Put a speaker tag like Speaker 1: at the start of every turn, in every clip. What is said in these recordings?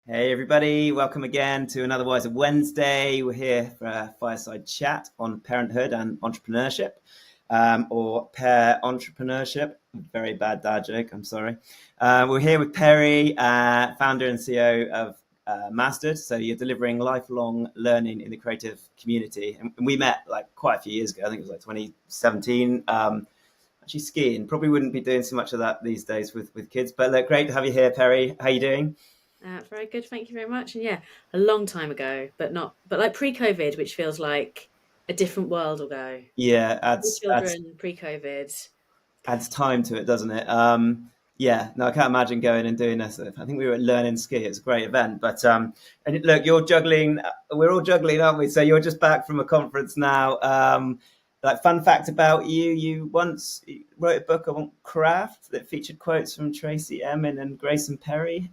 Speaker 1: Hey everybody, welcome again to another Wiser Wednesday. We're here for a fireside chat on parenthood and entrepreneurship, or pair entrepreneurship. Very bad dad joke, I'm sorry. We're here with Perri, founder and CEO of Mastered. So you're delivering lifelong learning in the creative community. And we met like quite a few years ago. I think it was like 2017. Actually skiing. Probably wouldn't be doing so much of that these days with kids. But look, great to have you here, Perri. How you doing?
Speaker 2: Very good, thank you very much. And yeah, a long time ago, but like pre-COVID, which feels like a different world ago.
Speaker 1: Yeah,
Speaker 2: With children, pre-COVID.
Speaker 1: adds time to it, doesn't it? Yeah, no, I can't imagine going and doing this. I think we were at Learn and Ski. It's a great event, but and look, you're juggling. We're all juggling, aren't we? So you're just back from a conference now. Like fun fact about you, you once wrote a book on craft that featured quotes from Tracy Emin and Grayson Perry,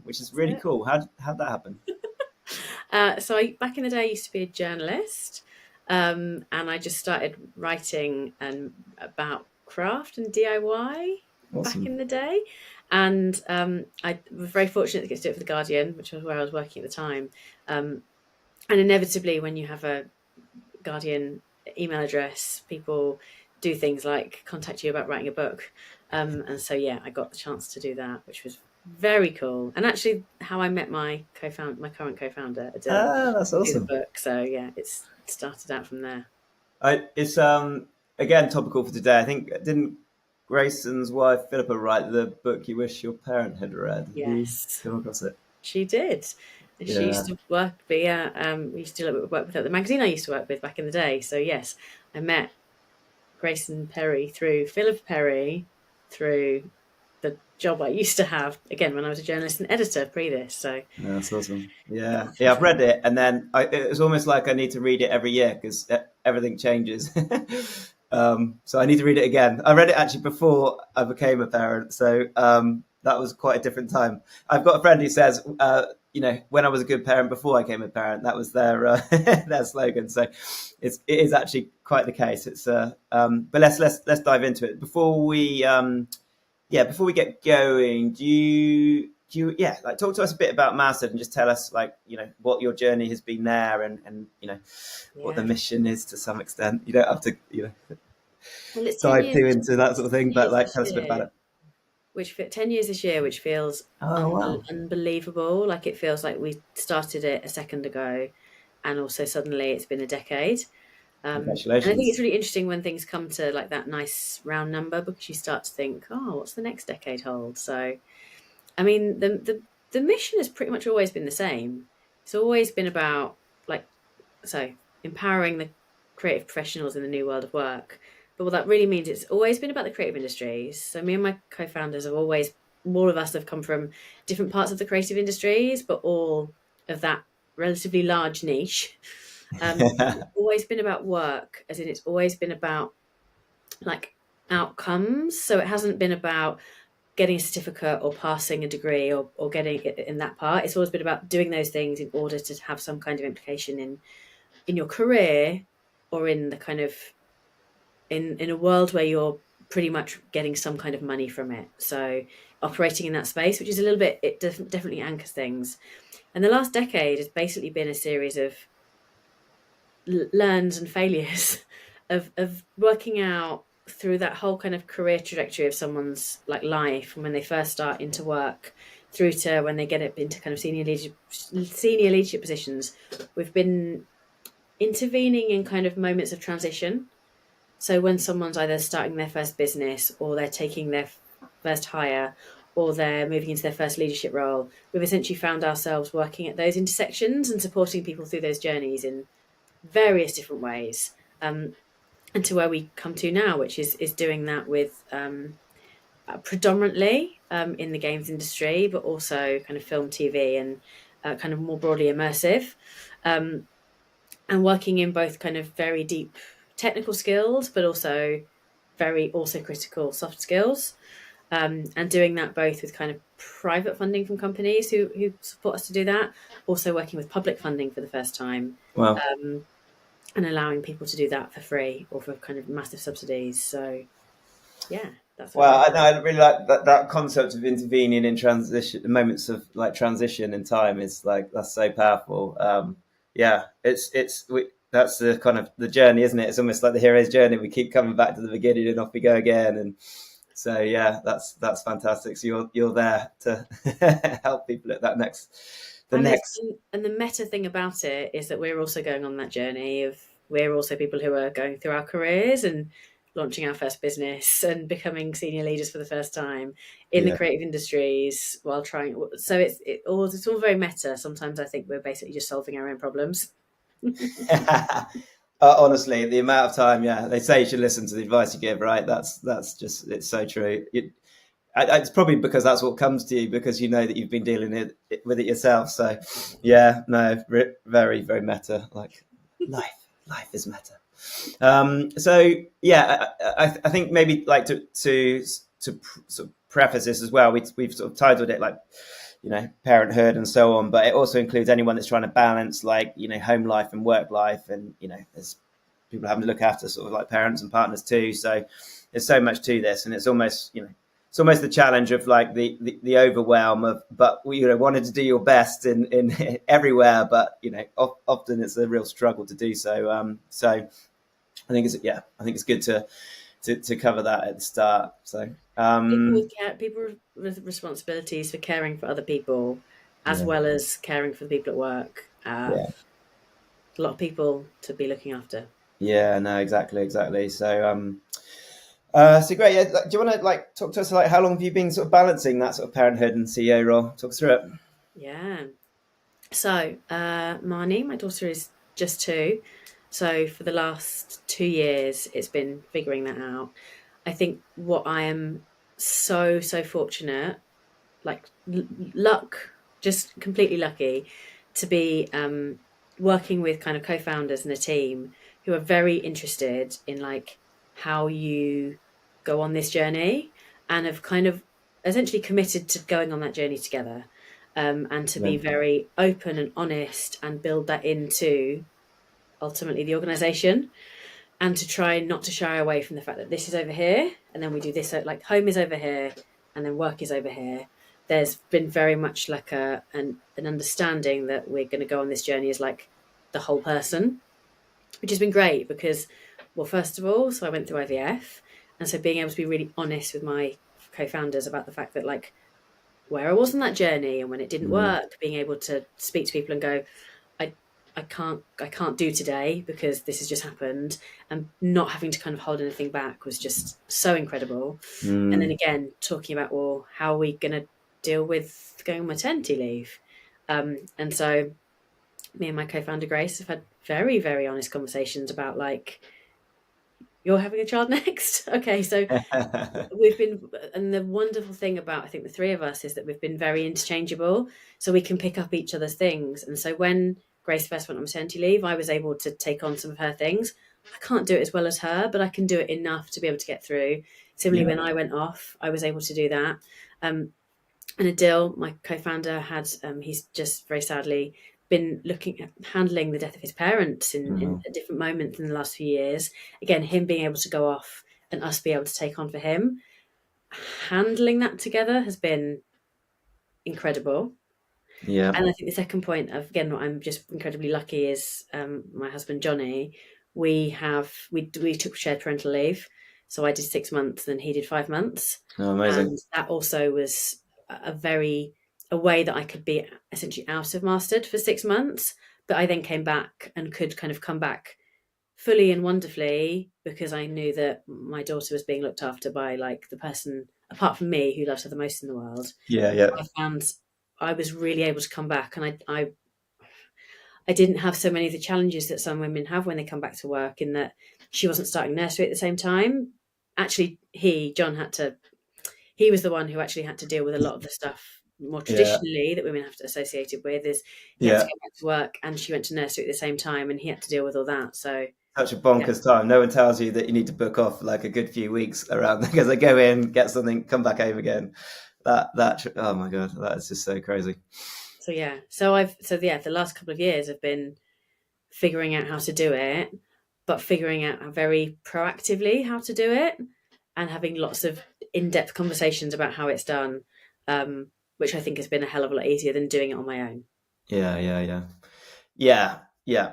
Speaker 1: which is really cool. How'd that happen?
Speaker 2: Back in the day, I used to be a journalist, and I just started writing about craft and DIY back
Speaker 1: Awesome.
Speaker 2: in the day. And I was very fortunate to get to do it for the Guardian, which was where I was working at the time. And inevitably, when you have a Guardian email address, people do things like contact you about writing a book. And so, yeah, I got the chance to do that, which was very cool. And actually, how I met my current co-founder, Adil,
Speaker 1: Ah, that's
Speaker 2: through the
Speaker 1: awesome.
Speaker 2: book. So yeah, it started out from there.
Speaker 1: It's again topical for today. I think didn't Grayson's wife Philippa write the book you wish your parent had read? Have you
Speaker 2: Yes,
Speaker 1: come across it?
Speaker 2: she did. And she
Speaker 1: Yeah.
Speaker 2: used to work, but yeah, we used to do a little bit of work with her at the magazine I used to work with back in the day. So yes, I met Grayson Perry through Philip Perry, through the job I used to have again when I was a journalist and editor pre this. So
Speaker 1: Yeah, that's awesome.
Speaker 2: yeah,
Speaker 1: Yeah,
Speaker 2: for
Speaker 1: yeah. I've
Speaker 2: sure.
Speaker 1: read it, and then it's almost like I need to read it every year because everything changes. So I need to read it again. I read it actually before I became a parent, so that was quite a different time. I've got a friend who says, when I was a good parent before I became a parent, that was their their slogan. So it is actually quite the case. But let's dive into it before we. Before we get going, like talk to us a bit about Mastered and just tell us like, what your journey has been there and what the
Speaker 2: Yeah.
Speaker 1: mission is to some extent. You don't have to,
Speaker 2: Well, it's
Speaker 1: dive too into that sort of
Speaker 2: 10
Speaker 1: thing, but
Speaker 2: years
Speaker 1: like
Speaker 2: this
Speaker 1: tell us a bit about
Speaker 2: year,
Speaker 1: it.
Speaker 2: 10 years this year, which feels
Speaker 1: Oh wow.
Speaker 2: unbelievable. Like it feels like we started it a second ago, and also suddenly it's been a decade. And I think it's
Speaker 1: Congratulations.
Speaker 2: really interesting when things come to like that nice round number because you start to think, oh, what's the next decade hold? So, I mean, the mission has pretty much always been the same. It's always been about like so empowering the creative professionals in the new world of work. But what that really means, it's always been about the creative industries. So me and my co-founders have always, all of us have come from different parts of the creative industries, but all of that relatively large niche. It's always been about work, as in it's always been about like outcomes. So it hasn't been about getting a certificate or passing a degree or getting it in that part. It's always been about doing those things in order to have some kind of implication in your career or in the kind of in a world where you're pretty much getting some kind of money from it. So operating in that space, which is a little bit, it definitely anchors things. And the last decade has basically been a series of learns and failures of working out through that whole kind of career trajectory of someone's like life from when they first start into work through to when they get up into kind of senior leadership positions. We've been intervening in kind of moments of transition. So when someone's either starting their first business or they're taking their first hire or they're moving into their first leadership role, we've essentially found ourselves working at those intersections and supporting people through those journeys in various different ways. And to where we come to now, which is doing that with predominantly in the games industry, but also kind of film, TV, and kind of more broadly immersive. Um, and working in both kind of very deep technical skills, but also very also critical soft skills. And doing that both with kind of private funding from companies who support us to do that, also working with public funding for the first time,
Speaker 1: Wow.
Speaker 2: and allowing people to do that for free or for kind of massive subsidies. So, yeah. That's what
Speaker 1: Well,
Speaker 2: I.
Speaker 1: I know I really like that concept of intervening in transition, moments of like transition in time is like that's so powerful. Yeah, that's the kind of the journey, isn't it? It's almost like the hero's journey. We keep coming back to the beginning and off we go again. And so yeah, that's fantastic. So you're there to help people at that the
Speaker 2: And it's
Speaker 1: next.
Speaker 2: and the meta thing about it is that we're also going on that journey of we're also people who are going through our careers and launching our first business and becoming senior leaders for the first time in the
Speaker 1: Yeah.
Speaker 2: creative industries while trying. So it's all very meta. Sometimes I think we're basically just solving our own problems.
Speaker 1: Honestly, the amount of time, yeah, they say you should listen to the advice you give, right? That's just it's so true. It's probably because that's what comes to you because you know that you've been dealing with it yourself. So, yeah, no, very very meta. Like life is meta. So yeah, I think maybe like to sort of preface this as well. We've sort of titled it like parenthood and so on, but it also includes anyone that's trying to balance like home life and work life, and there's people having to look after sort of like parents and partners too. So there's so much to this, and it's almost it's almost the challenge of like the overwhelm of, but wanted to do your best in everywhere, but often it's a real struggle to do so. So I think it's good to cover that at the start. So
Speaker 2: People with responsibilities for caring for other people, as
Speaker 1: yeah,
Speaker 2: well as caring for the people at work.
Speaker 1: yeah,
Speaker 2: A lot of people to be looking after.
Speaker 1: yeah, no, exactly. So great. Yeah, do you want to like talk to us like how long have you been sort of balancing that sort of parenthood and CEO role? Talk us through it.
Speaker 2: Yeah. So, Marnie, my daughter is just 2. So, for the last 2 years, it's been figuring that out. I think what I am so fortunate, like luck, just completely lucky to be working with kind of co-founders and a team who are very interested in like how you go on this journey and have kind of essentially committed to going on that journey together, and to
Speaker 1: Yeah,
Speaker 2: be very open and honest and build that into ultimately the organization, and to try not to shy away from the fact that this is over here and then we do this, like home is over here and then work is over here. There's been very much like an understanding that we're going to go on this journey as like the whole person, which has been great because, well, first of all, so I went through IVF, and so being able to be really honest with my co-founders about the fact that like where I was on that journey and when it didn't
Speaker 1: mm,
Speaker 2: work, being able to speak to people and go, I I can't do today because this has just happened, and not having to kind of hold anything back was just so incredible. And then
Speaker 1: mm,
Speaker 2: again, talking about, well, how are we going to deal with going on maternity leave? And so me and my co-founder Grace have had very, very honest conversations about like, you're having a child next. Okay, so we've been, and the wonderful thing about I think the three of us is that we've been very interchangeable, so we can pick up each other's things. And so when Grace first went on maternity leave, I was able to take on some of her things. I can't do it as well as her, but I can do it enough to be able to get through. Similarly,
Speaker 1: yeah,
Speaker 2: when I went off, I was able to do that. And Adil, my co-founder, had he's just very sadly been looking at handling the death of his parents in
Speaker 1: mhm,
Speaker 2: a different moment in the last few years. Again, him being able to go off and us be able to take on for him, handling that together has been incredible.
Speaker 1: yeah,
Speaker 2: And I think the second point of, again, what I'm just incredibly lucky is my husband Johnny. We took shared parental leave, so I did 6 months and he did 5 months,
Speaker 1: oh, amazing.
Speaker 2: and that also was a way that I could be essentially out of mastered for 6 months. But I then came back and could kind of come back fully and wonderfully because I knew that my daughter was being looked after by like the person apart from me who loves her the most in the world.
Speaker 1: Yeah,
Speaker 2: So
Speaker 1: yeah,
Speaker 2: I found I was really able to come back, and I didn't have so many of the challenges that some women have when they come back to work. In that she wasn't starting nursery at the same time. Actually, John had to. He was the one who actually had to deal with a lot of the stuff more
Speaker 1: yeah,
Speaker 2: traditionally that women have to associated with. Is he had to
Speaker 1: yeah.
Speaker 2: go back to work, and she went to nursery at the same time, and he had to deal with all that. So
Speaker 1: Such a
Speaker 2: yeah,
Speaker 1: bonkers time. No one tells you that you need to book off like a good few weeks around because they go in, get something, come back home again. Oh my god, that is just so crazy.
Speaker 2: so the last couple of years have been figuring out how to do it, but figuring out very proactively how to do it. and having lots of in-depth conversations about how it's done, which I think has been a hell of a lot easier than doing it on my own.
Speaker 1: Yeah, yeah.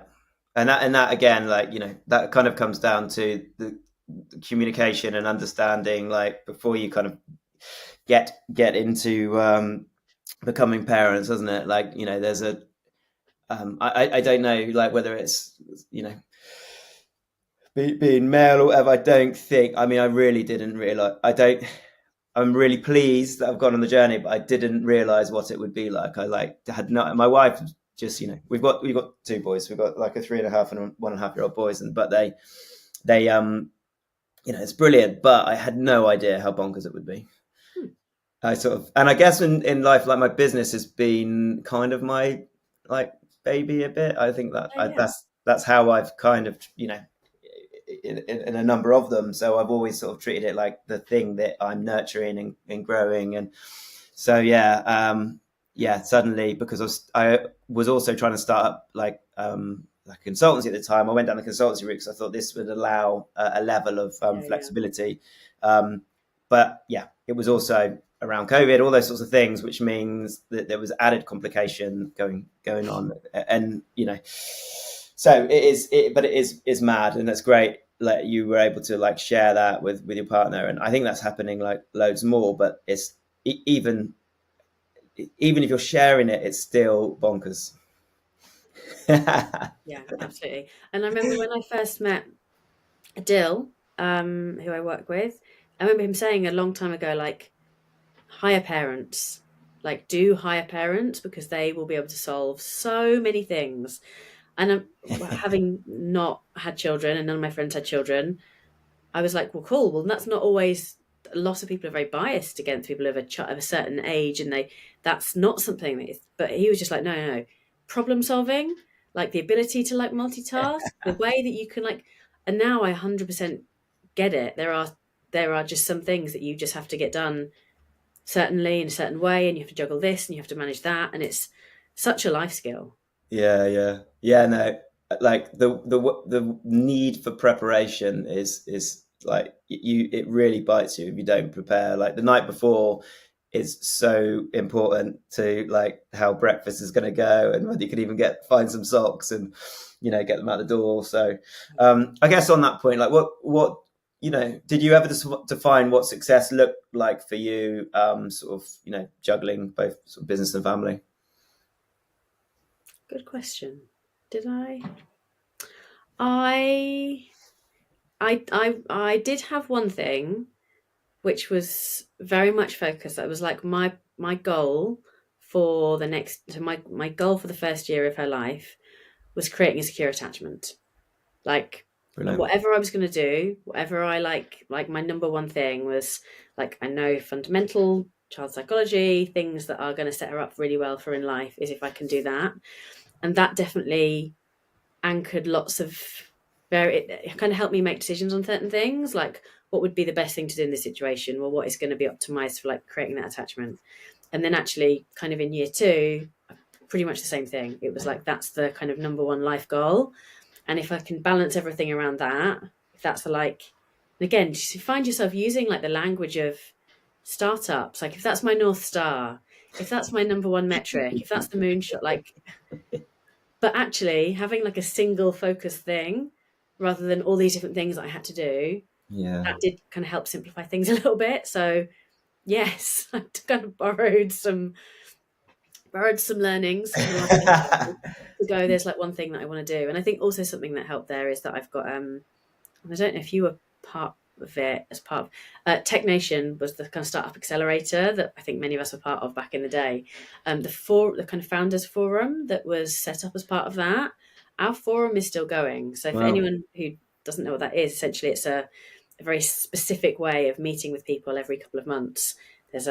Speaker 1: And that again, like, that kind of comes down to the communication and understanding, like, before you kind of get into becoming parents, doesn't it? Like, there's a I don't know, like, whether it's, being male or whatever. I don't think. I mean, I really didn't realize. I don't. I'm really pleased that I've gone on the journey, but I didn't realize what it would be like. I had not. My wife just, we've got two boys. We've got like a 3.5 and a 1.5 year old boys, but they it's brilliant. But I had no idea how bonkers it would be.
Speaker 2: Hmm.
Speaker 1: And I guess in life, like, my business has been kind of my, like, baby a bit. I think
Speaker 2: Oh, yeah.
Speaker 1: that's how I've kind of, in a number of them. So I've always sort of treated it like the thing that I'm nurturing and growing. And so, yeah, suddenly, because I was also trying to start up, like consultancy at the time. I went down the consultancy route because I thought this would allow a level of
Speaker 2: Yeah.
Speaker 1: flexibility. But yeah, it was also around COVID, all those sorts of things, which means that there was added complication going on. And so but it is mad, and that's great. Like, you were able to, like, share that with your partner, and I think that's happening, like, loads more. But it's even if you're sharing it, it's still bonkers.
Speaker 2: Yeah, absolutely. And I remember when I first met Dill, who I work with, I remember him saying a long time ago, like, hire parents, like, do hire parents because they will be able to solve so many things. And having not had children, and none of my friends had children, I was like, well, cool. Well, that's not always. Lots of people are very biased against people of a certain age, and that's not something that is. But he was just like, no, no, no. Problem solving, like the ability to, like, multitask, the way that you can, like. And now I 100% get it. There are just some things that you just have to get done certainly in a certain way, and you have to juggle this and you have to manage that, and it's such a life skill.
Speaker 1: Yeah. No, like, the need for preparation is like, it really bites you if you don't prepare. Like, the night before is so important to, like, how breakfast is going to go, and whether you can even find some socks and, get them out the door. So I guess on that point, like, what did you ever define what success looked like for you, sort of, juggling both sort of business and family?
Speaker 2: Good question. Did I? I I did have one thing which was very much focused. That was like my goal for the next. So my goal for the first year of her life was creating a secure attachment. Like,
Speaker 1: Brilliant.
Speaker 2: whatever I was going to do, whatever I like my number one thing was, like, I know fundamental child psychology, things that are going to set her up really well for in life, is if I can do that. And that definitely anchored lots of it kind of helped me make decisions on certain things, like what would be the best thing to do in this situation, or what is going to be optimized for, like, creating that attachment. And then actually, kind of in year two, pretty much the same thing. It was like, that's the kind of number one life goal. And if I can balance everything around that, if that's the, like, again, just find yourself using, like, the language of startups, like, if that's my North Star, if that's my number one metric, if that's the moonshot, like, but actually having, like, a single focus thing rather than all these different things that I had to do,
Speaker 1: Yeah.
Speaker 2: that did kind of help simplify things a little bit. So yes, I kind of borrowed some learnings from the last decade to go, there's, like, one thing that I want to do. And I think also something that helped there is that I've got and I don't know if you were part of it, as part of Tech Nation was the kind of startup accelerator that I think many of us were part of back in the day. The kind of founders forum that was set up as part of that. Our forum is still going. So for
Speaker 1: Wow.
Speaker 2: anyone who doesn't know what that is, essentially it's a very specific way of meeting with people every couple of months. There's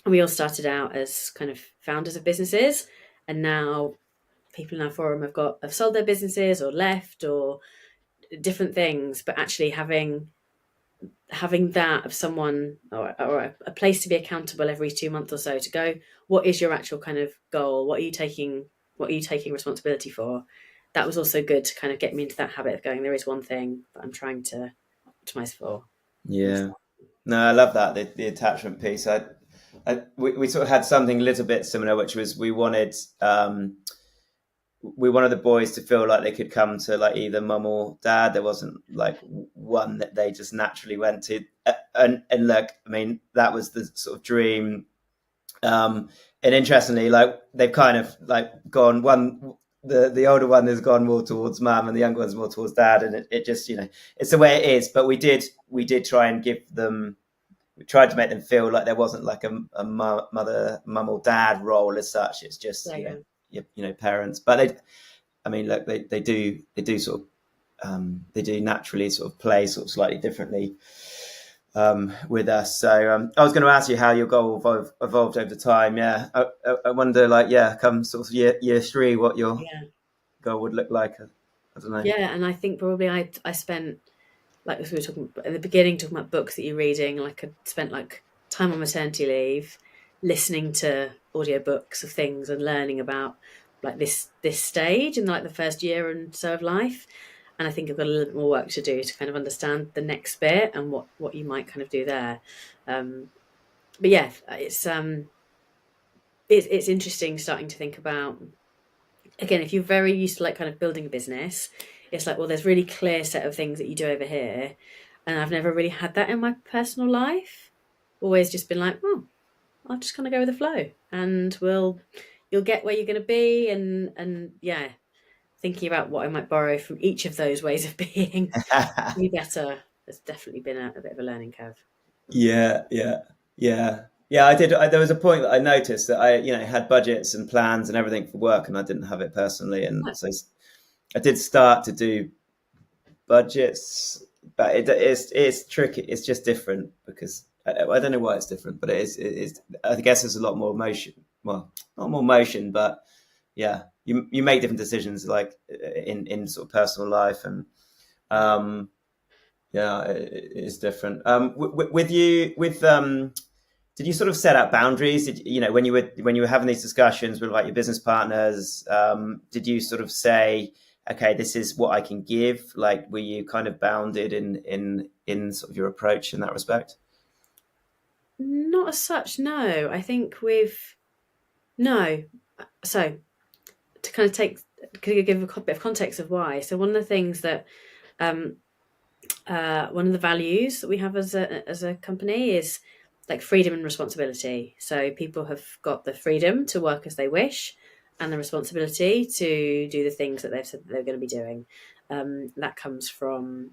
Speaker 2: we all started out as kind of founders of businesses, and now people in our forum have sold their businesses or left or different things, but actually having that of someone, or a place to be accountable every 2 months or so, to go, what is your actual kind of goal, what are you taking responsibility for. That was also good to kind of get me into that habit of going, there is one thing that I'm trying to optimize for.
Speaker 1: Yeah. No, I love that the attachment piece. We sort of had something a little bit similar, which was we wanted the boys to feel like they could come to like either mum or dad. There wasn't like one that they just naturally went to. And look, I mean, that was the sort of dream. And interestingly, like they've kind of like gone one. The older one has gone more towards mum, and the younger one's more towards dad, and it just it's the way it is. But we did try and give them. We tried to make them feel like there wasn't like a mother, mum or dad role as such. It's just
Speaker 2: There you go.
Speaker 1: parents. But I mean, look, they do sort of they do naturally sort of play sort of slightly differently with us. So I was going to ask you how your goal evolved over time. Yeah, I wonder, like, yeah, come sort of year three, what your
Speaker 2: Yeah.
Speaker 1: goal would look like. I don't know.
Speaker 2: Yeah, and I think probably I spent, like we were talking at the beginning, talking about books that you're reading. Like I spent like time on maternity leave, listening to audiobooks of things and learning about like this stage in like the first year and so of life. And I think I've got a little bit more work to do to kind of understand the next bit and what you might kind of do there. But yeah, it's interesting starting to think about, again, if you're very used to like kind of building a business, it's like, well, there's really clear set of things that you do over here, and I've never really had that in my personal life. Always just been like, oh, I'll just kind of go with the flow, and you'll get where you're going to be, and yeah, thinking about what I might borrow from each of those ways of being to be better has definitely been a bit of a learning curve.
Speaker 1: Yeah, yeah, yeah, yeah. I did. There was a point that I noticed that I, had budgets and plans and everything for work, and I didn't have it personally, and so I did start to do budgets, but it's tricky. It's just different because I don't know why it's different, but it is. I guess there's a lot more motion. Well, not more motion, but yeah, you make different decisions like in sort of personal life, and um, yeah, it's different. With you with did you sort of set out boundaries? Did when you were having these discussions with like your business partners? Did you sort of say, okay, this is what I can give? Like, were you kind of bounded in sort of your approach in that respect?
Speaker 2: Not as such, no. I think with no. So to kind of could you give a bit of context of why? So one of the things that um, one of the values that we have as a company is like freedom and responsibility. So people have got the freedom to work as they wish, and the responsibility to do the things that they've said that they're going to be doing. That comes from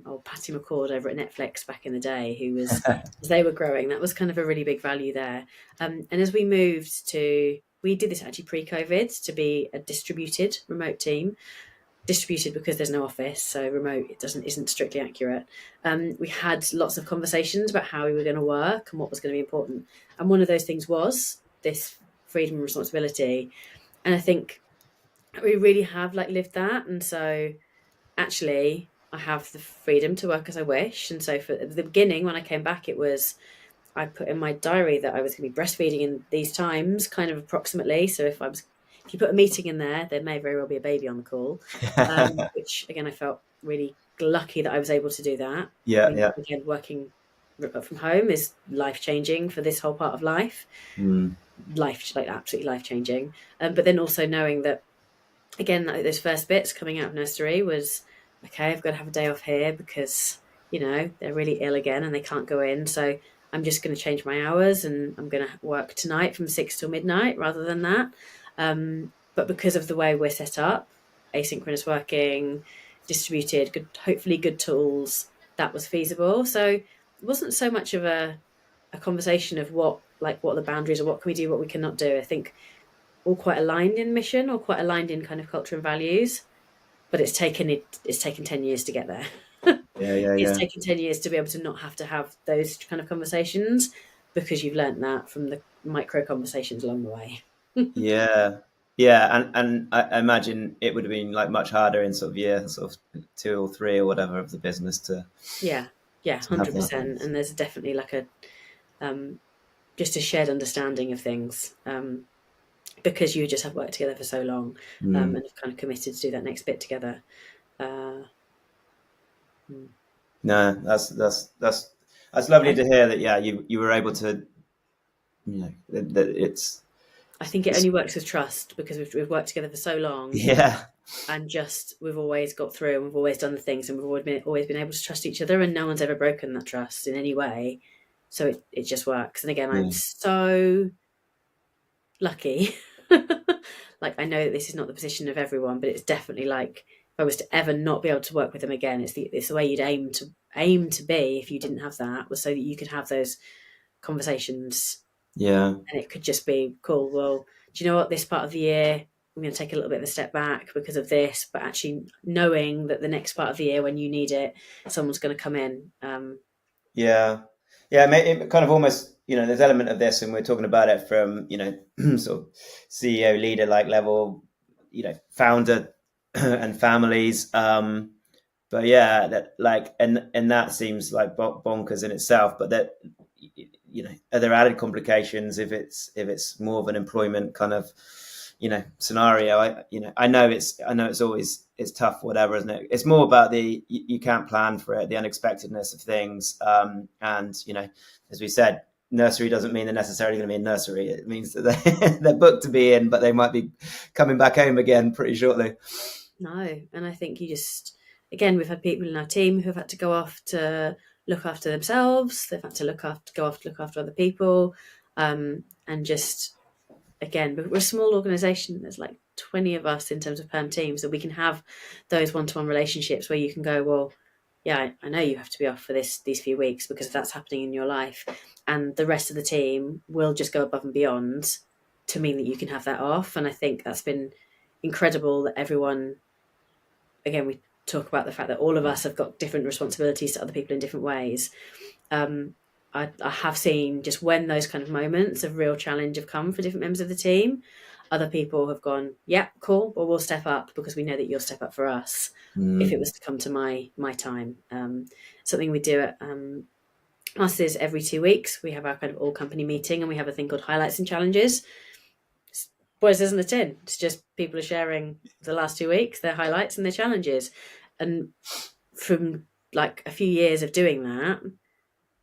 Speaker 2: old Patty McCord over at Netflix back in the day, who was, as they were growing, that was kind of a really big value there. And as we moved to, we did this actually pre-COVID to be a distributed remote team. Distributed because there's no office, so remote isn't strictly accurate. We had lots of conversations about how we were going to work and what was going to be important, and one of those things was this freedom and responsibility. And I think we really have like lived that, and so actually I have the freedom to work as I wish. And so for the beginning, when I came back, it was, I put in my diary that I was going to be breastfeeding in these times, kind of approximately. So if you put a meeting in there may very well be a baby on the call, which again, I felt really lucky that I was able to do that. I
Speaker 1: Yeah,
Speaker 2: think,
Speaker 1: yeah.
Speaker 2: again, working from home is life changing for this whole part of life.
Speaker 1: Mm.
Speaker 2: Life, like absolutely life changing. But then also knowing that, again, those first bits coming out of nursery was, okay, I've got to have a day off here because, they're really ill again and they can't go in. So I'm just going to change my hours and I'm going to work tonight from 6 till midnight rather than that. But because of the way we're set up, asynchronous working, distributed, hopefully good tools, that was feasible. So it wasn't so much of a conversation of what are the boundaries or what can we do, what we cannot do. I think all quite aligned in mission or quite aligned in kind of culture and values, but it's taken 10 years to get there.
Speaker 1: Yeah, yeah,
Speaker 2: It's
Speaker 1: yeah.
Speaker 2: taken 10 years to be able to not have to have those kind of conversations because you've learnt that from the micro conversations along the way.
Speaker 1: Yeah, yeah, and I imagine it would have been like much harder in sort of year sort of two or three or whatever of the business
Speaker 2: Yeah, yeah,
Speaker 1: to have that.
Speaker 2: 100%. And there's definitely like just a shared understanding of things, because you just have worked together for so long, and have kind of committed to do that next bit together. Uh,
Speaker 1: No, that's That's lovely to hear that. Yeah, you were able to, that
Speaker 2: I think it
Speaker 1: it's
Speaker 2: only works with trust, because we've worked together for so long,
Speaker 1: yeah,
Speaker 2: and just we've always got through, and we've always done the things, and we've always been able to trust each other, and no one's ever broken that trust in any way. So it just works. And again, I'm
Speaker 1: yeah,
Speaker 2: so lucky. Like, I know that this is not the position of everyone, but it's definitely like, if I was to ever not be able to work with them again, it's the way you'd aim to be if you didn't have that, was so that you could have those conversations,
Speaker 1: yeah.
Speaker 2: and it could just be cool. Well, do you know what? This part of the year, I'm going to take a little bit of a step back because of this, but actually knowing that the next part of the year, when you need it, someone's going to come in.
Speaker 1: Yeah, yeah. It kind of almost, there's element of this, and we're talking about it from, sort of CEO leader like level, founder and families. But yeah, that like, and that seems like bonkers in itself. But that, are there added complications if it's more of an employment kind of, scenario? I know it's always it's tough, whatever, isn't it? It's more about you can't plan for it, the unexpectedness of things, and as we said, nursery doesn't mean they're necessarily going to be in nursery. It means that they're booked to be in, but they might be coming back home again pretty shortly.
Speaker 2: No, and I think again, we've had people in our team who've had to go off to look after themselves. They've had to go off to look after other people, and just, again, we're a small organisation. There's like 20 of us in terms of perm teams, so we can have those one-to-one relationships where you can go, well, yeah, I know you have to be off for these few weeks because that's happening in your life, and the rest of the team will just go above and beyond to mean that you can have that off. And I think that's been incredible that everyone, again, we talk about the fact that all of us have got different responsibilities to other people in different ways. um, I have seen, just when those kind of moments of real challenge have come for different members of the team, other people have gone, yeah, cool, well, we'll step up because we know that you'll step up for us if it was to come to my time. Something we do at us is every 2 weeks we have our kind of all company meeting, and we have a thing called highlights and challenges. Well, it says in the tin, it's just people are sharing the last 2 weeks, their highlights and their challenges. And from like a few years of doing that,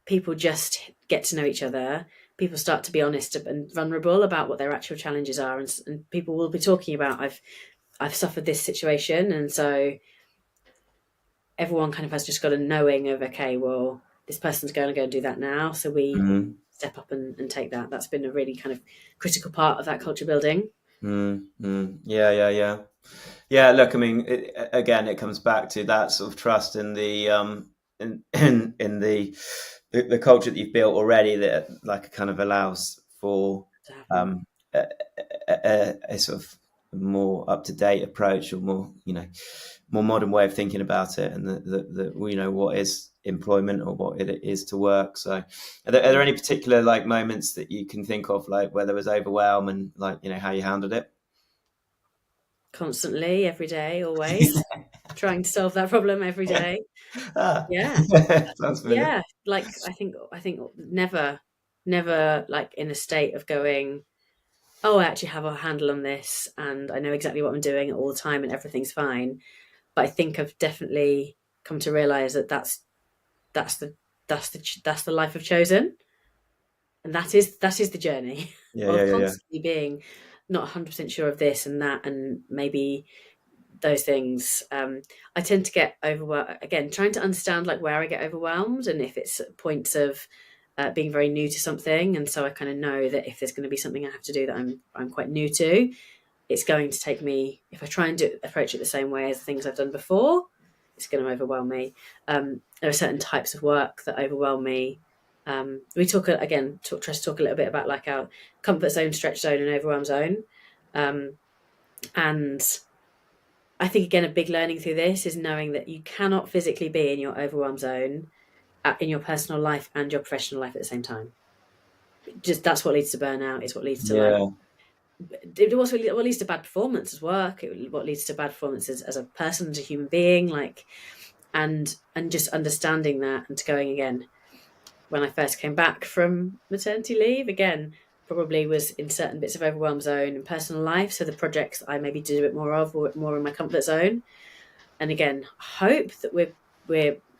Speaker 2: people just get to know each other. People start to be honest and vulnerable about what their actual challenges are, and people will be talking about, I've suffered this situation, and so everyone kind of has just got a knowing of, okay, well, this person's going to go and do that now, so we
Speaker 1: Mm-hmm.
Speaker 2: step up and take that. That's been a really kind of critical part of that culture building.
Speaker 1: Mm-hmm. Yeah, yeah, yeah. Yeah, look, I mean, again, it comes back to that sort of trust in the in the culture that you've built already, that like kind of allows for
Speaker 2: To happen.
Speaker 1: um, a, a sort of more up to date approach, or more modern way of thinking about it, and the what is employment or what it is to work. So, are there any particular like moments that you can think of, like where there was overwhelm and like how you handled it?
Speaker 2: Constantly, every day, always trying to solve that problem every day.
Speaker 1: Ah,
Speaker 2: Yeah,
Speaker 1: sounds familiar.
Speaker 2: yeah. Like, I think never like in a state of going, oh, I actually have a handle on this and I know exactly what I'm doing all the time and everything's fine. But I think I've definitely come to realize that that's the that's the life I've chosen, and that is the journey
Speaker 1: Yeah, yeah,
Speaker 2: of
Speaker 1: yeah, yeah.
Speaker 2: constantly being not 100% sure of this and that, and maybe those things. I tend to get overwhelmed, again, trying to understand like where I get overwhelmed, and if it's points of being very new to something, and so I kind of know that if there's going to be something I have to do that I'm quite new to, it's going to take me, if I try and approach it the same way as the things I've done before, it's going to overwhelm me. There are certain types of work that overwhelm me. We talk again, try to talk a little bit about like our comfort zone, stretch zone, and overwhelm zone. And I think, again, a big learning through this is knowing that you cannot physically be in your overwhelm zone in your personal life and your professional life at the same time. Just that's what leads to burnout. It's what leads to like,
Speaker 1: Yeah.
Speaker 2: what leads to bad performance as work. What leads to bad performance as a person, as a human being, like, and just understanding that, and to going, again, when I first came back from maternity leave, again, probably was in certain bits of overwhelm zone in personal life. So the projects that I maybe did a bit more of were more in my comfort zone. And again, hope that we're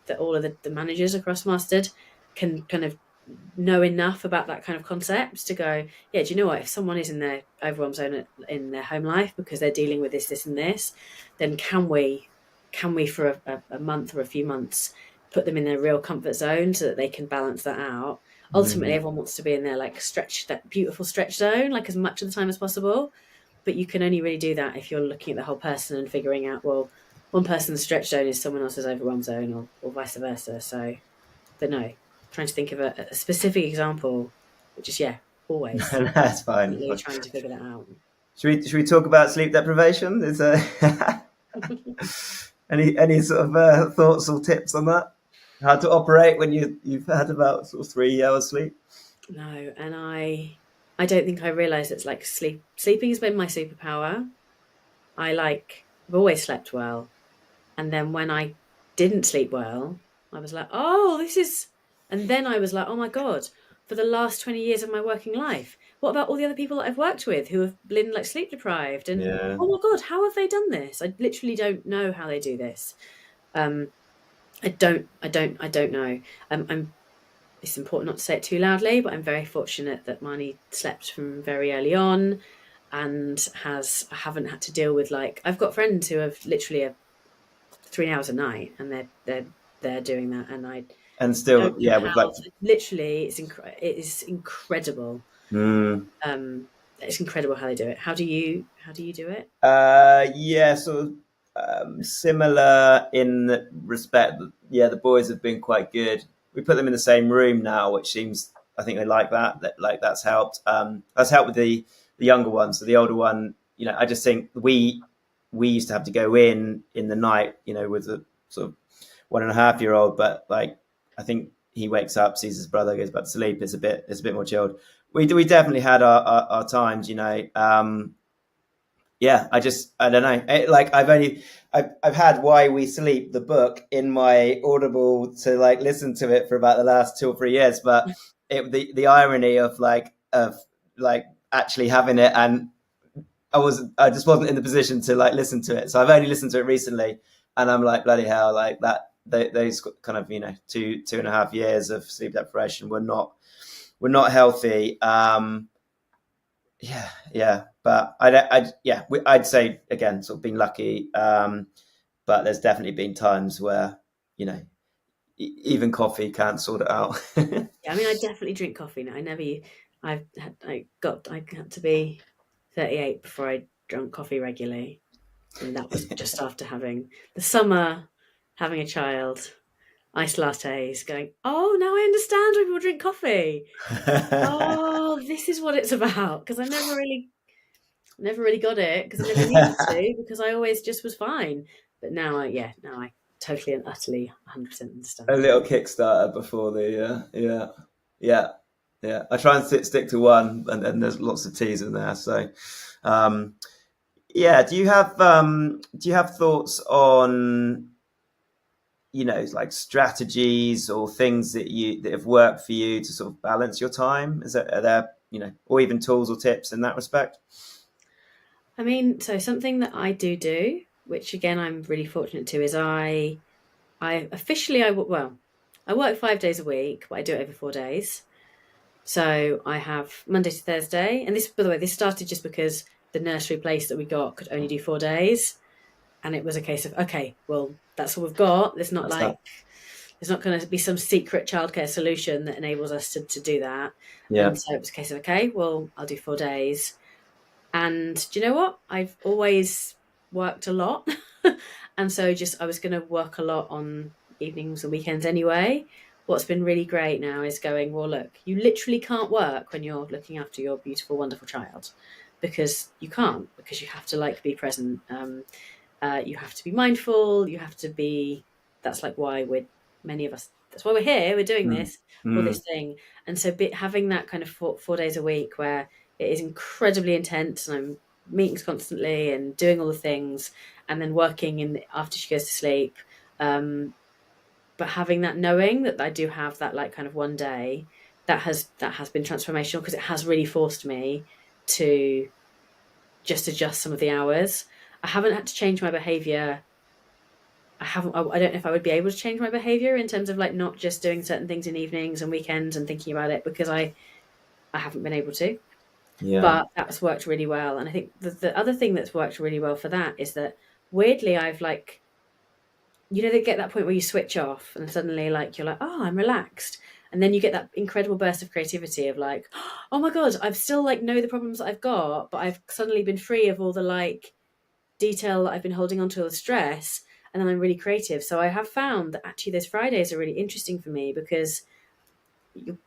Speaker 2: that all of the managers across Mastered can kind of know enough about that kind of concept to go, yeah, do you know what? If someone is in their overwhelm zone in their home life because they're dealing with this, and this, then can we for a month or a few months put them in their real comfort zone so that they can balance that out? Ultimately, everyone wants to be in their like stretch, that beautiful stretch zone, like as much of the time as possible. But you can only really do that if you're looking at the whole person and figuring out, well, one person's stretch zone is someone else's overwhelm zone, or vice versa. So, but no, trying to think of a specific example, which is, yeah, always
Speaker 1: That's fine. It's
Speaker 2: constantly
Speaker 1: fine.
Speaker 2: trying to figure that out.
Speaker 1: Should we talk about sleep deprivation? Is any sort of thoughts or tips on that? How to operate when you've had about sort of 3 hours sleep?
Speaker 2: No, and I don't think I realised it's like sleeping has been my superpower. I've always slept well. And then when I didn't sleep well, I was like, oh, this is. And then I was like, oh my God, for the last 20 years of my working life, what about all the other people that I've worked with who have been like sleep deprived? And
Speaker 1: Yeah.
Speaker 2: oh my God, how have they done this? I literally don't know how they do this. Um, I don't know. It's important not to say it too loudly, but I'm very fortunate that Marnie slept from very early on and I haven't had to deal with, like, I've got friends who have literally 3 hours a night, and they're doing that, and I
Speaker 1: And still,
Speaker 2: don't know
Speaker 1: yeah, with like,
Speaker 2: how. Literally, it is incredible.
Speaker 1: mm,
Speaker 2: It's incredible how they do it. How do you do it?
Speaker 1: yeah, sort of similar in the respect that, yeah, the boys have been quite good. We put them in the same room now, which seems, I think they like that. Like that's helped. That's helped with the younger one. So the older one, I just think we used to have to go in the night, with a sort of 1.5-year-old, but like I think he wakes up, sees his brother, goes back to sleep. It's a bit more chilled. We definitely had our times, yeah, I don't know. Like I've had Why We Sleep, the book, in my Audible to like listen to it for about the last 2 or 3 years, but the irony of actually having it, and I just wasn't in the position to like listen to it. So I've only listened to it recently, and I'm like, bloody hell, like that those kind of 2.5 years of sleep deprivation were not healthy. Yeah, but I'd say again, sort of being lucky. But there's definitely been times where even coffee can't sort it out.
Speaker 2: Yeah, I mean, I definitely drink coffee now. I had to be 38 before I drank coffee regularly, and that was just after having the summer, having a child, iced lattes, going, oh, now I understand why people drink coffee. Oh, this is what it's about. Because I never really got it because I never needed to because I always just was fine. But now I totally and utterly 100%
Speaker 1: A
Speaker 2: understand.
Speaker 1: little Kickstarter before yeah. I try and stick to one, and there's lots of teas in there. So, um, yeah. Do you have thoughts on like strategies or things that have worked for you to sort of balance your time? Are there or even tools or tips in that respect?
Speaker 2: I mean, so something that I do, which again I'm really fortunate to, is I work 5 days a week, but I do it over 4 days. So I have Monday to Thursday, and this, by the way, this started just because the nursery place that we got could only do 4 days, and it was a case of, okay, well, that's all we've got. There's not
Speaker 1: That's that.
Speaker 2: like there's not going to be some secret childcare solution that enables us to do that.
Speaker 1: Yeah.
Speaker 2: And so it was a case of, okay, well, I'll do 4 days. And do you know what? I've always worked a lot. And so I was going to work a lot on evenings and weekends anyway. What's been really great now is going, well, look, you literally can't work when you're looking after your beautiful, wonderful child, because you can't, because you have to like be present. You have to be mindful. You have to be, that's like why many of us, that's why we're here. We're doing
Speaker 1: Mm.
Speaker 2: this for
Speaker 1: Mm.
Speaker 2: this thing. And so having that kind of 4 days a week where it is incredibly intense and I'm meetings constantly and doing all the things and then working after she goes to sleep. But having that knowing that I do have that like kind of one day that has been transformational, because it has really forced me to just adjust some of the hours. I haven't had to change my behavior I don't know if I would be able to change my behavior in terms of like not just doing certain things in evenings and weekends and thinking about it, because I haven't been able to.
Speaker 1: Yeah.
Speaker 2: But that's worked really well. And I think the other thing that's worked really well for that is that weirdly I've like, they get that point where you switch off and suddenly like you're like, oh, I'm relaxed. And then you get that incredible burst of creativity of like, oh my God, I've still like know the problems that I've got, but I've suddenly been free of all the like detail that I've been holding onto, all the stress, and then I'm really creative. So I have found that actually those Fridays are really interesting for me, because you're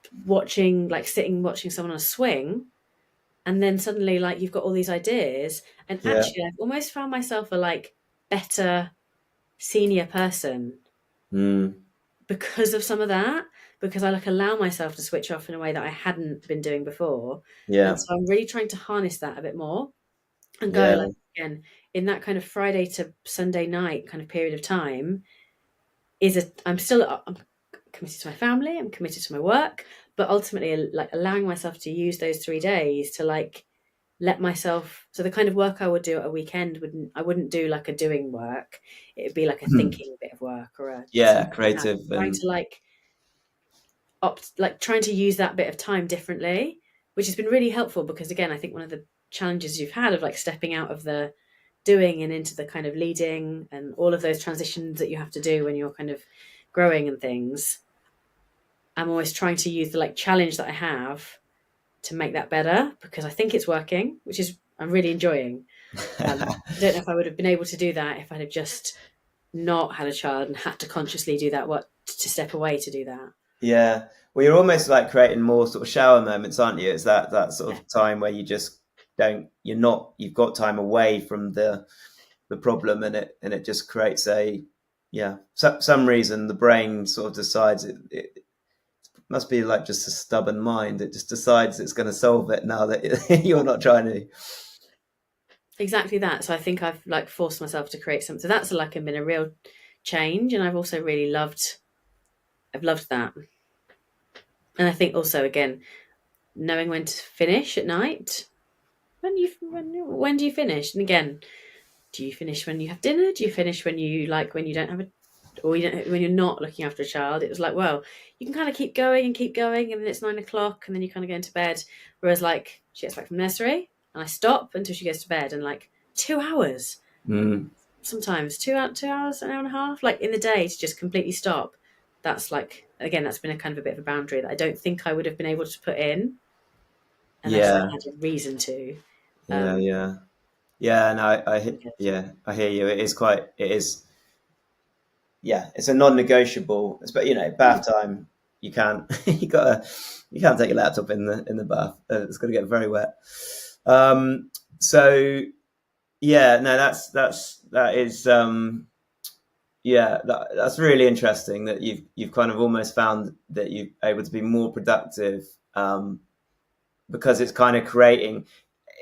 Speaker 2: sitting watching someone on a swing, and then suddenly like you've got all these ideas, and
Speaker 1: Yeah.
Speaker 2: actually I've almost found myself a like better senior person
Speaker 1: Mm.
Speaker 2: because of some of that, because I like allow myself to switch off in a way that I hadn't been doing before. And
Speaker 1: Yeah.
Speaker 2: so I'm really trying to harness that a bit more and go
Speaker 1: Yeah.
Speaker 2: like, again, in that kind of Friday to Sunday night kind of period of time, I'm committed to my family, I'm committed to my work, but ultimately like allowing myself to use those 3 days to like let myself. So the kind of work I would do at a weekend I wouldn't do like a doing work. It would be like a thinking bit of work or
Speaker 1: Yeah.
Speaker 2: something like that.
Speaker 1: Creative
Speaker 2: Trying
Speaker 1: and
Speaker 2: to like trying to use that bit of time differently, which has been really helpful, because again, I think one of the challenges you've had of like stepping out of the doing and into the kind of leading and all of those transitions that you have to do when you're kind of growing and things. I'm always trying to use the like challenge that I have to make that better, because I think it's working, which is I'm really enjoying. I don't know if I would have been able to do that if I'd have just not had a child and had to consciously do that, to step away to do that.
Speaker 1: yeah. Well, you're almost like creating more sort of shower moments, aren't you? It's that sort
Speaker 2: Yeah,
Speaker 1: of time where you just don't, you're not, you've got time away from the problem, and it just creates a, yeah. So, some reason the brain sort of decides it must be like just a stubborn mind. It just decides it's going to solve it now that you're not trying to.
Speaker 2: exactly that. So I think I've like forced myself to create something. So that's like been a real change, and I've also really loved. I've loved that, and I think also again knowing when to finish at night. When do you finish? And again, do you finish when you have dinner? Do you finish when you don't have a, or you don't, when you're not looking after a child? It was like, well, you can kind of keep going and keep going, and then it's 9 o'clock, and then you kind of go into bed. Whereas like she gets back from nursery, and I stop until she goes to bed, and like 2 hours,
Speaker 1: Mm,
Speaker 2: sometimes 2 hours, an hour and a half, like in the day to just completely stop. That's like again, that's been a kind of a bit of a boundary that I don't think I would have been able to put in unless I
Speaker 1: yeah,
Speaker 2: had a reason to.
Speaker 1: yeah,
Speaker 2: Um,
Speaker 1: yeah, yeah. No, yeah, I hear you. It is, yeah, it's a non-negotiable. But bath time, you can't, you can't take your laptop in the bath. It's going to get very wet. So yeah, no, that is, yeah, that's really interesting that you've kind of almost found that you're able to be more productive, because it's kind of creating.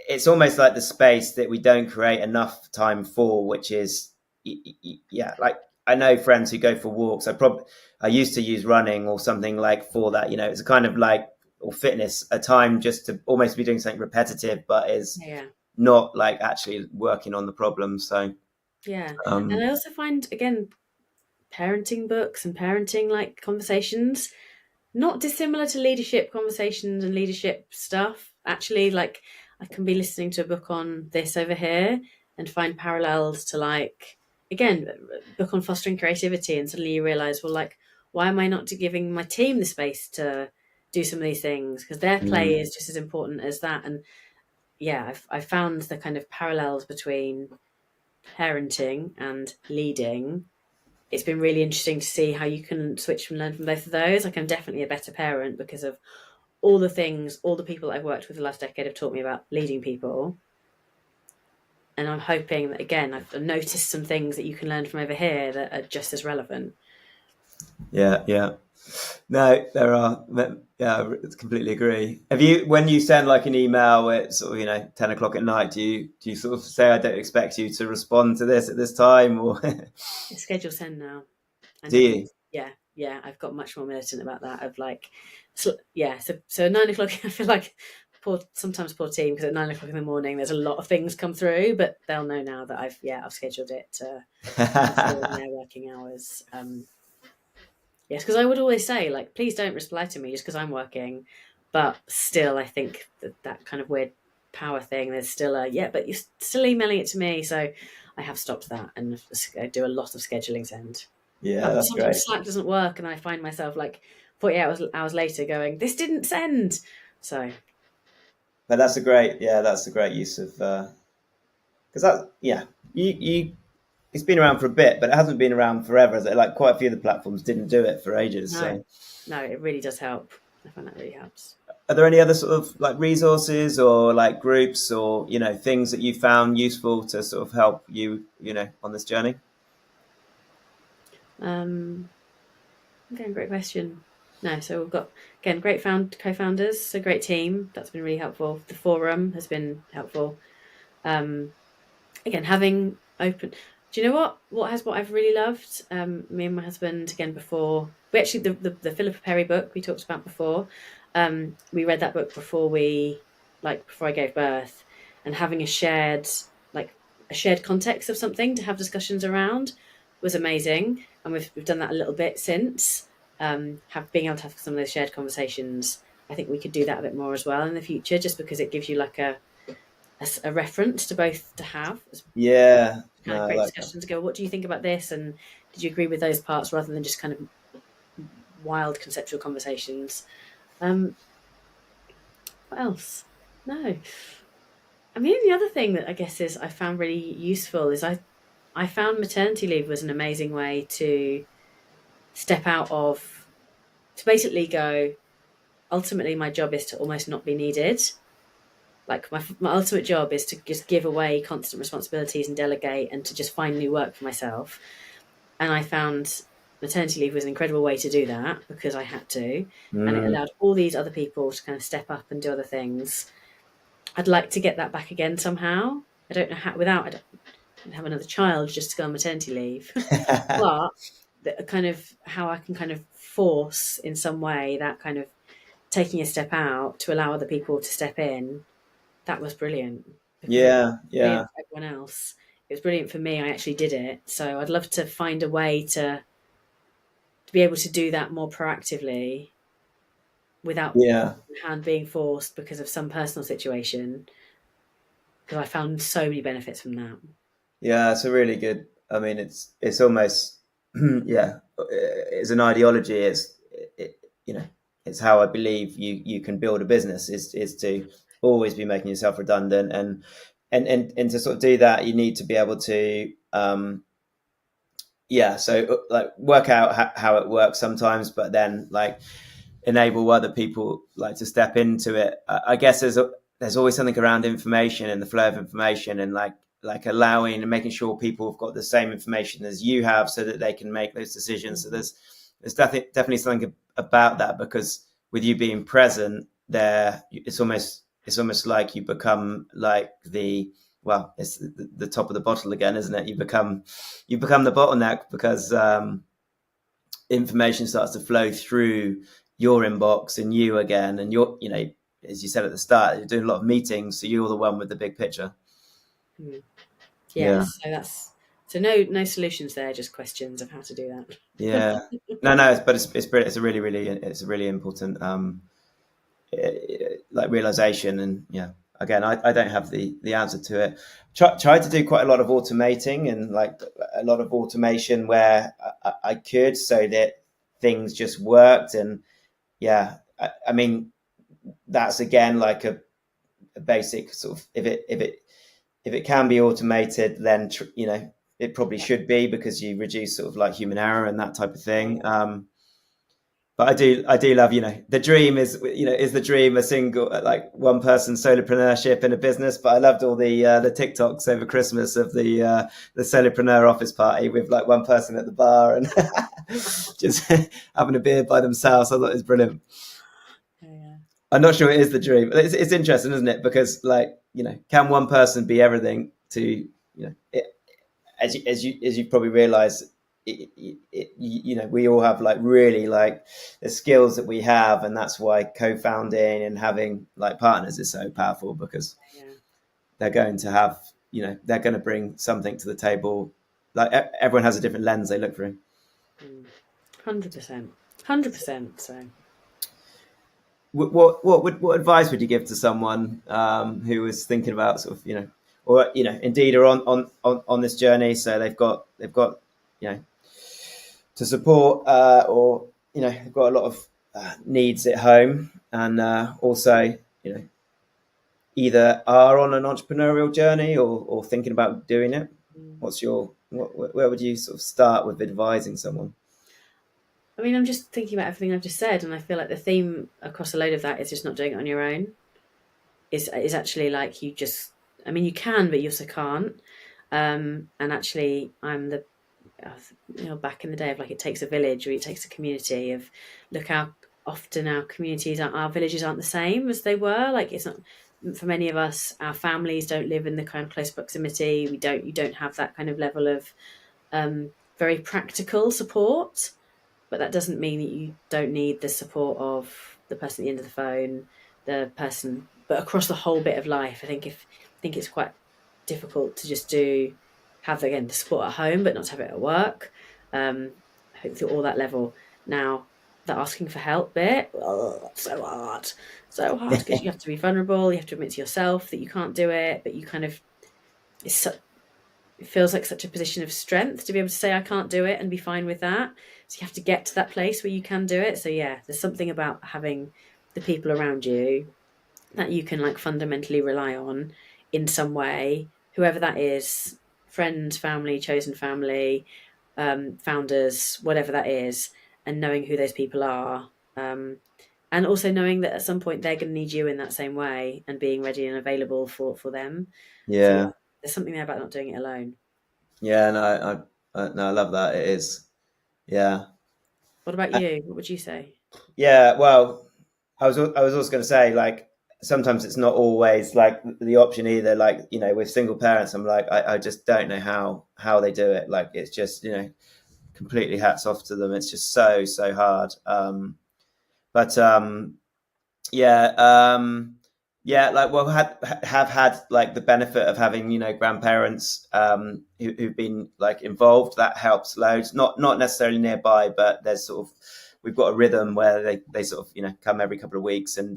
Speaker 1: It's almost like the space that we don't create enough time for, which is, yeah, like I know friends who go for walks. I used to use running or something like for that. It's a kind of like, or fitness, a time just to almost be doing something repetitive, but is
Speaker 2: yeah.
Speaker 1: not like actually working on the problem. So
Speaker 2: Yeah. And
Speaker 1: um,
Speaker 2: I also find, again, parenting books and parenting like conversations not dissimilar to leadership conversations and leadership stuff. Actually, like I can be listening to a book on this over here and find parallels to like, again, a book on fostering creativity, and suddenly you realize, well, like, why am I not giving my team the space to do some of these things? Because their play
Speaker 1: mm,
Speaker 2: is just as important as that. And yeah, I've found the kind of parallels between parenting and leading. It's been really interesting to see how you can switch and learn from both of those. Like I'm definitely a better parent because of all the things, all the people I've worked with the last decade have taught me about leading people. And I'm hoping that again, I've noticed some things that you can learn from over here that are just as relevant.
Speaker 1: yeah, yeah. No, there are. Yeah, I completely agree. Have you, when you send like an email at sort of 10 o'clock at night, do you sort of say, I don't expect you to respond to this at this time, or
Speaker 2: It's schedule send now, and
Speaker 1: do you?
Speaker 2: yeah, I've got much more militant about that. Of like, so 9 o'clock. I feel like sometimes poor team, because at 9 o'clock in the morning there's a lot of things come through, but they'll know now that I've scheduled it to come through in their working hours. Yes, because I would always say, like, please don't reply to me just because I'm working, but still, I think that kind of weird power thing. There's still but you're still emailing it to me, so I have stopped that and I do a lot of scheduling send.
Speaker 1: Yeah,
Speaker 2: But
Speaker 1: that's
Speaker 2: sometimes
Speaker 1: great.
Speaker 2: Slack doesn't work, and I find myself like 48 hours later going, "This didn't send." So,
Speaker 1: But that's a great, that's a great use of, because that, you it's been around for a bit, but it hasn't been around forever. Is it? Like quite a few of the platforms didn't do it for ages.
Speaker 2: no,
Speaker 1: So,
Speaker 2: no, it really does help. I find that really helps.
Speaker 1: are there any other sort of like resources or like groups or things that you found useful to sort of help you on this journey?
Speaker 2: Okay, great question. No, so we've got, again, great co-founders, a great team. That's been really helpful. The forum has been helpful. Again, having open. Do you know what I've really loved? Me and my husband, again, before we actually the Philippa Perry book we talked about before. We read that book before I gave birth, and having a shared context of something to have discussions around was amazing. And we've done that a little bit since. Being able to have some of those shared conversations, I think we could do that a bit more as well in the future, just because it gives you like a reference to both to have.
Speaker 1: Yeah,
Speaker 2: Kind
Speaker 1: no,
Speaker 2: of
Speaker 1: I
Speaker 2: create
Speaker 1: like that.
Speaker 2: discussions to go, what do you think about this? And did you agree with those parts, rather than just kind of wild conceptual conversations? What else? No. I mean, the other thing that I guess is I found really useful is I found maternity leave was an amazing way to step out of, to basically go, ultimately my job is to almost not be needed. Like my ultimate job is to just give away constant responsibilities and delegate, and to just find new work for myself. And I found maternity leave was an incredible way to do that, because I had to, and it
Speaker 1: Mm.
Speaker 2: allowed all these other people to kind of step up and do other things. I'd like to get that back again somehow. I don't know how, I don't have another child just to go on maternity leave, but kind of how I can kind of force in some way that kind of taking a step out to allow other people to step in. That was brilliant, because it was
Speaker 1: Yeah, yeah,
Speaker 2: brilliant for everyone else. It was brilliant for me. I actually did it. So I'd love to find a way to be able to do that more proactively without
Speaker 1: yeah,
Speaker 2: hand being forced because of some personal situation, because I found so many benefits from that.
Speaker 1: yeah. It's a really good. I mean, it's almost yeah. It's an ideology. It, you know, it's how I believe you can build a business. Is to always be making yourself redundant, and to sort of do that, you need to be able to so like work out how it works sometimes, but then like enable other people like to step into it. I guess there's always something around information and the flow of information, and like allowing and making sure people have got the same information as you have, so that they can make those decisions. So there's definitely something about that, because with you being present there, it's almost like you become like it's the top of the bottle again, isn't it? You become the bottleneck, because information starts to flow through your inbox and you again, and as you said at the start, you're doing a lot of meetings, so you're the one with the big picture.
Speaker 2: Mm.
Speaker 1: Yeah,
Speaker 2: Yes, so no solutions there, just questions of how to do that.
Speaker 1: yeah. No, but it's a really important like realization. And again, I don't have the answer to it. Try to do quite a lot of automating, and like a lot of automation where I could, so that things just worked. And I mean, that's again like a basic sort of, if it can be automated, then it probably
Speaker 2: Yeah,
Speaker 1: should be, because you reduce sort of like human error and that type of
Speaker 2: yeah,
Speaker 1: thing. But I do love, the dream is the dream a single, like one person solopreneurship in a business. But I loved all the TikToks over Christmas of the solopreneur office party with like one person at the bar and just having a beer by themselves. I thought it was brilliant.
Speaker 2: yeah.
Speaker 1: I'm not sure it is the dream. It's interesting, isn't it? Because can one person be everything to, as you probably realize, we all have like really like the skills that we have, and that's why co-founding and having like partners is so powerful, because
Speaker 2: Yeah.
Speaker 1: they're going to have, they're going to bring something to the table. Like everyone has a different lens they look through.
Speaker 2: 100%. 100%. So
Speaker 1: What advice would you give to someone who was thinking about sort of, or indeed are on this journey, so they've got to support, or they've got a lot of needs at home, and also either are on an entrepreneurial journey, or thinking about doing it. Where would you sort of start with advising someone?
Speaker 2: I mean, I'm just thinking about everything I've just said, and I feel like the theme across a load of that is just not doing it on your own. Is actually like you just. I mean, you can, but you also can't. And actually, I'm the back in the day of like it takes a village, or it takes a community of look how often our communities, our villages aren't the same as they were. Like it's not for many of us, our families don't live in the kind of close proximity. You don't have that kind of level of very practical support. But that doesn't mean that you don't need the support of the person at the end of the phone, the person, but across the whole bit of life. I think it's quite difficult to just have again the support at home, but not to have it at work. I think through all that level. Now, the asking for help bit, so hard because you have to be vulnerable. You have to admit to yourself that you can't do it, but you kind of it feels like such a position of strength to be able to say I can't do it and be fine with that. So you have to get to that place where you can do it. So yeah, there's something about having the people around you that you can like fundamentally rely on in some way, whoever that is, friends, family, chosen family, founders, whatever that is, and knowing who those people are. And also knowing that at some point they're going to need you in that same way, and being ready and available for them. So yeah,
Speaker 1: Yeah,
Speaker 2: there's something there about not doing it alone.
Speaker 1: yeah, no, no, I love that. It is, yeah.
Speaker 2: What about you? What would you say?
Speaker 1: Yeah, well, I was also going to say, like, sometimes it's not always like the option either. Like, with single parents, I'm like, I just don't know how they do it. Like, it's just, completely hats off to them. It's just so hard. But yeah, like, well, have had like the benefit of having grandparents who've been like involved. That helps loads. Not necessarily nearby, but there's sort of, we've got a rhythm where they sort of come every couple of weeks, and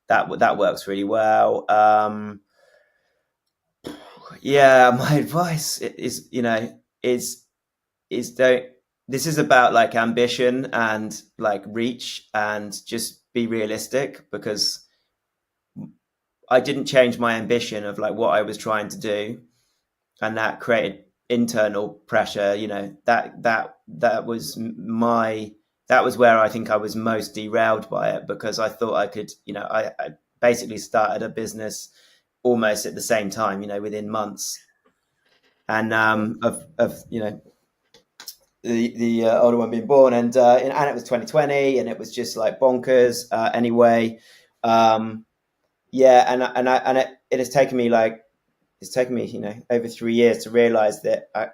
Speaker 1: that works really well. Yeah, my advice is is don't. This is about like ambition and like reach, and just be realistic, because I didn't change my ambition of like what I was trying to do, and that created internal pressure. That was where I think I was most derailed by it, because I thought I could, I basically started a business almost at the same time, within months, and of the older one being born, and it was 2020, and it was just like bonkers. Anyway, yeah, and it has taken me like it's taken me over 3 years to realize that I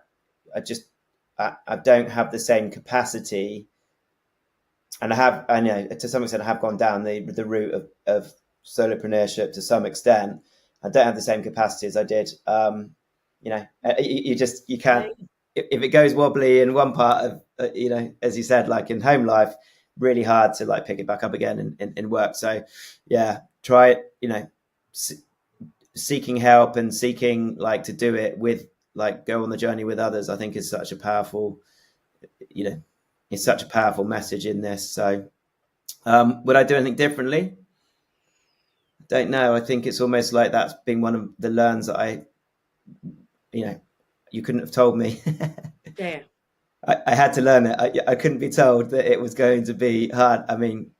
Speaker 1: don't have the same capacity, and I know to some extent I have gone down the route of solopreneurship to some extent. I don't have the same capacity as I did. You
Speaker 2: Yeah,
Speaker 1: can't, if it goes wobbly in one part of as you said, like in home life, really hard to like pick it back up again in work. So yeah, try it. Seeking help and seeking like to do it with, like, go on the journey with others, I think is such a powerful, you know it's such a powerful message in this. So would I do anything differently? Don't know. I think it's almost like that's been one of the learns that you know you couldn't have told me.
Speaker 2: yeah,
Speaker 1: I had to learn it. I couldn't be told that it was going to be hard. I mean,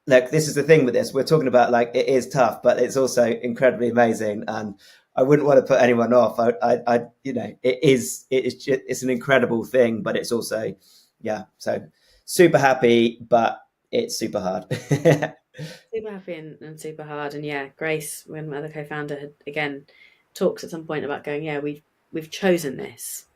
Speaker 1: like, this is the thing with this. We're talking about like it is tough, but it's also incredibly amazing, and I wouldn't want to put anyone off. It's an incredible thing, but it's also, yeah. So super happy, but it's super hard.
Speaker 2: super happy and super hard. And yeah, Grace, when my other co-founder had again talks at some point about going, yeah, we've chosen this.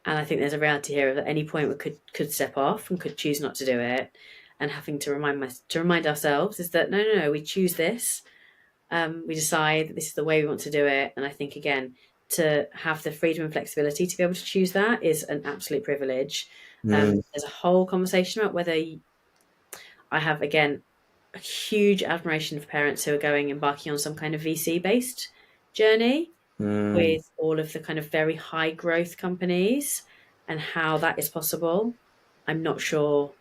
Speaker 2: And I think there's a reality here of at any point we could step off and could choose not to do it, and having to remind ourselves is that no, we choose this. We decide that this is the way we want to do it. And I think, again, to have the freedom and flexibility to be able to choose that is an absolute privilege.
Speaker 1: Mm,
Speaker 2: There's a whole conversation about whether I have, again, a huge admiration for parents who are embarking on some kind of VC based journey
Speaker 1: mm,
Speaker 2: with all of the kind of very high growth companies and how that is possible. I'm not sure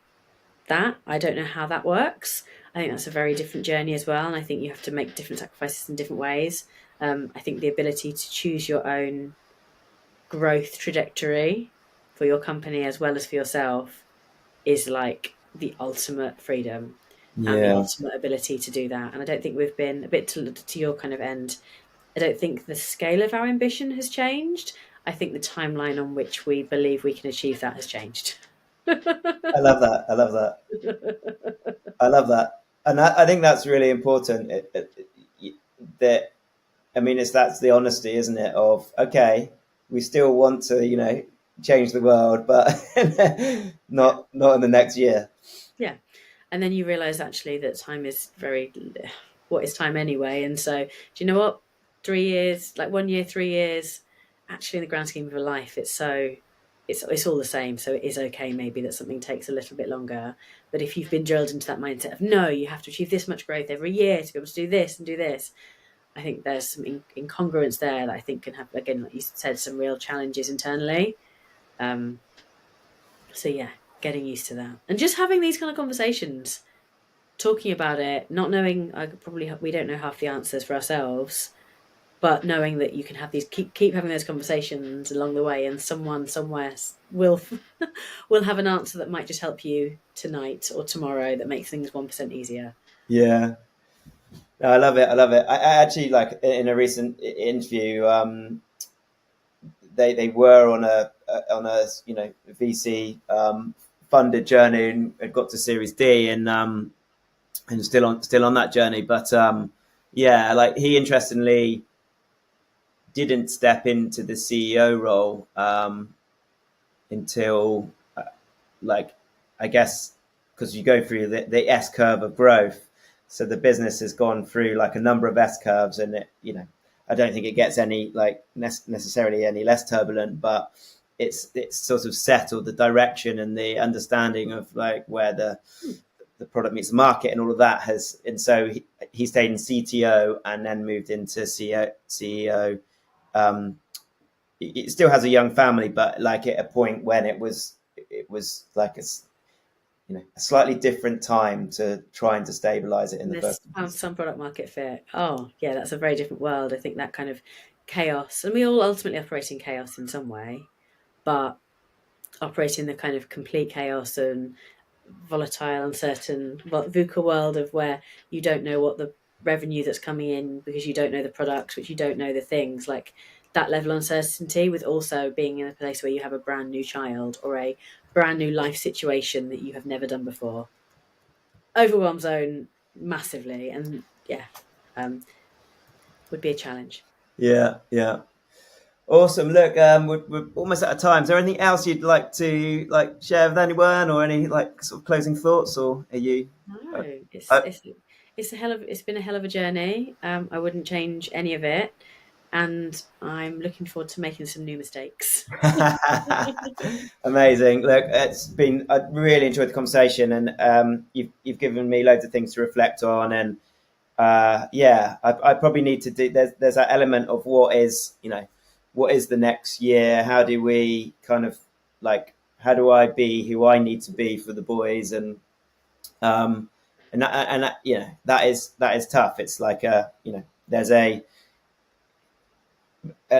Speaker 2: that. I don't know how that works. I think that's a very different journey as well. And I think you have to make different sacrifices in different ways. I think the ability to choose your own growth trajectory for your company as well as for yourself is like the ultimate freedom and the
Speaker 1: yeah.
Speaker 2: ultimate ability to do that. And I don't think we've been a bit to your kind of end. I don't think the scale of our ambition has changed. I think the timeline on which we believe we can achieve that has changed.
Speaker 1: I love that. I love that. I love that. And I think that's really important. That, I mean, that's the honesty, isn't it? Of, okay, we still want to, change the world, but
Speaker 2: Yeah.
Speaker 1: not in the next year.
Speaker 2: Yeah. And then you realize actually that time is what is time anyway? And so, do you know what? 3 years, like 1 year, 3 years, actually, in the grand scheme of a life, it's all the same. So it is okay, maybe, that something takes a little bit longer. But if you've been drilled into that mindset of no, you have to achieve this much growth every year to be able to do this and do this, I think there's some incongruence there that I think can have, again, like you said, some real challenges internally. Um, so yeah, getting used to that and just having these kind of conversations, talking about it, not knowing, we don't know half the answers for ourselves, but knowing that you can have these, keep having those conversations along the way, and someone somewhere will will have an answer that might just help you tonight or tomorrow that makes things 1% easier.
Speaker 1: Yeah. No, I love it. I love it. I actually, like, in a recent interview, they were on a VC funded journey and had got to Series D, and still on that journey. But yeah, like, he interestingly didn't step into the CEO role until, like, I guess, because you go through the S curve of growth. So the business has gone through like a number of S curves, and I don't think it gets any, like, necessarily any less turbulent, but it's sort of settled the direction and the understanding of, like, where the product meets the market and all of that has. And so he stayed in CTO and then moved into CEO. It still has a young family, but, like, at a point when it was like a slightly different time to trying to stabilize it in
Speaker 2: And
Speaker 1: the
Speaker 2: there's
Speaker 1: first
Speaker 2: found
Speaker 1: place.
Speaker 2: some product market fit. Oh yeah, that's a very different world. I think that kind of chaos, and we all ultimately operate in chaos in some way, but operate in the kind of complete chaos and volatile, uncertain, VUCA world of where you don't know what the revenue that's coming in because you don't know the products, which you don't know the things, like that level of uncertainty, with also being in a place where you have a brand new child or a brand new life situation that you have never done before, overwhelms zone massively. And yeah, um, would be a challenge.
Speaker 1: Yeah, yeah. Awesome. Look, we're almost out of time. Is there anything else you'd like to, like, share with anyone, or any, like, sort of closing thoughts, or are you? Uh,
Speaker 2: No, it's
Speaker 1: uh,
Speaker 2: it's been a hell of a journey. I wouldn't change any of it, and I'm looking forward to making some new mistakes.
Speaker 1: Amazing. Look, I really enjoyed the conversation, and you've given me loads of things to reflect on, and yeah, I probably need to do. There's that element of what is the next year? How do we kind of, like, how do I be who I need to be for the boys, um, and that is tough. It's like, there's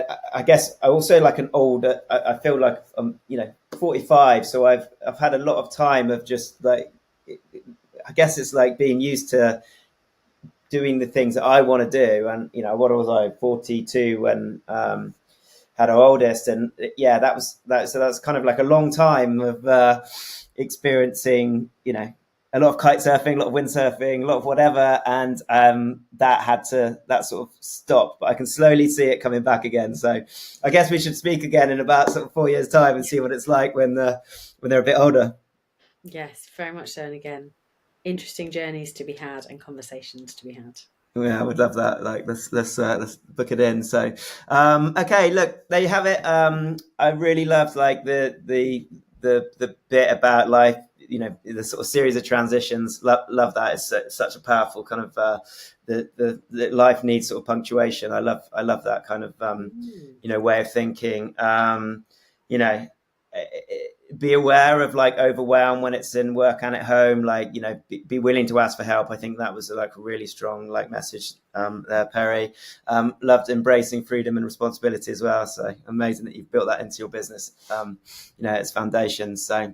Speaker 1: I guess I also, like, an older. I feel like I'm 45, so I've had a lot of time of just, like, I guess it's like being used to doing the things that I want to do. And, what was I, 42 when had our oldest, and yeah, that was that. So that's kind of like a long time of experiencing, a lot of kite surfing, a lot of windsurfing, a lot of whatever, and that sort of stop. But I can slowly see it coming back again. So I guess we should speak again in about sort of 4 years' time and see what it's like when they're a bit older.
Speaker 2: Yes, very much so. And again, interesting journeys to be had and conversations to be had.
Speaker 1: Yeah, I would love that. Like, let's book it in. So, okay, look, there you have it. I really loved like the bit about life. You know, the sort of series of transitions. Love that. It's such a powerful kind of the life needs sort of punctuation. I love that kind of way of thinking. You know. Be aware of like overwhelm when it's in work and at home, like, you know, be willing to ask for help. I think that was like a really strong like message there, Perri. Loved embracing freedom and responsibility as well. So amazing that you've built that into your business, its foundations. So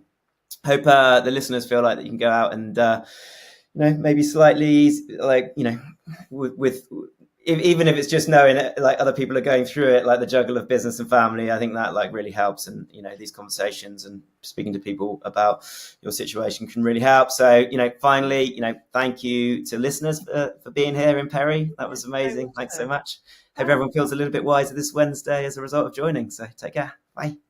Speaker 1: hope the listeners feel like that you can go out and maybe slightly like, with even if it's just knowing that, like, other people are going through it, like the juggle of business and family. I think that like really helps. And, these conversations and speaking to people about your situation can really help. So, finally, thank you to listeners for being here in Perri. That was amazing. Thanks so much. Hope everyone feels a little bit wiser this Wednesday as a result of joining. So take care. Bye.